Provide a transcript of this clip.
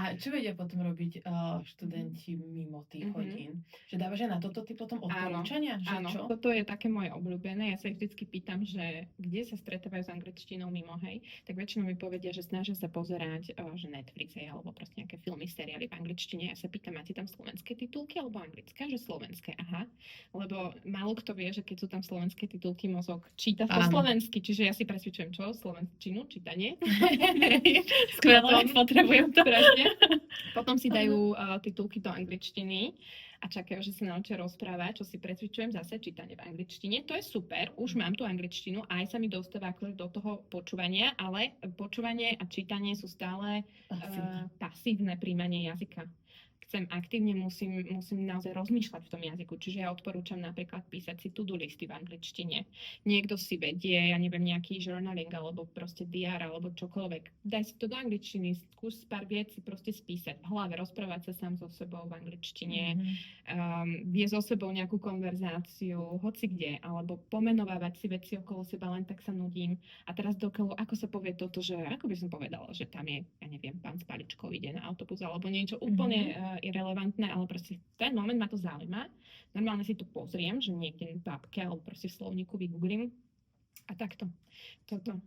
A čo vedia potom robiť študenti mimo tých hodín? Že dávaš aj na toto ty potom odporúčania? Že Áno, čo? toto je také moje obľúbené. Ja sa ich vždycky pýtam, že kde sa stretávajú s angličtinou mimo, hej, tak väčšinou mi povedia, že snažia sa pozerať, že Netflix je, alebo proste nejaké filmy, seriály v angličtine. Ja sa pýtam, máte tam slovenské titulky alebo anglické? Že slovenské, aha. Lebo málo kto vie, že keď sú tam slovenské titulky, mozog číta po slovensky, čiže ja si presvedčujem čo? Slovenčinu, čítanie. Skvelé, potrebujem to. Potom si dajú titulky do angličtiny a čakajú, že sa naučia rozprávať, čo si presvedčujem zase čítanie v angličtine. To je super, už mám tú angličtinu, aj sa mi dostáva akože do toho počúvania, ale počúvanie a čítanie sú stále pasívne príjmanie jazyka. Chcem aktívne, musím naozaj rozmýšľať v tom jazyku. Čiže ja odporúčam napríklad písať si to-do listy v angličtine. Niekto si vedie, ja neviem, nejaký journaling alebo proste diár alebo čokoľvek. Daj si to do angličtiny, skús pár vecí proste spísať v hlave, rozprávať sa sám so sebou v angličtine, viesť so sebou nejakú konverzáciu, hoci kde, alebo pomenovávať si veci okolo seba, len tak sa nudím. A teraz dokoľu, ako sa povie toto, že ako by som povedala, že tam je, ja neviem, pán s paličkou ide na autobus alebo niečo úplne irrelevantné, ale proste v ten moment ma to zaujíma. Normálne si to pozriem, že niekde v babke alebo proste v slovníku vygooglím a takto. Toto.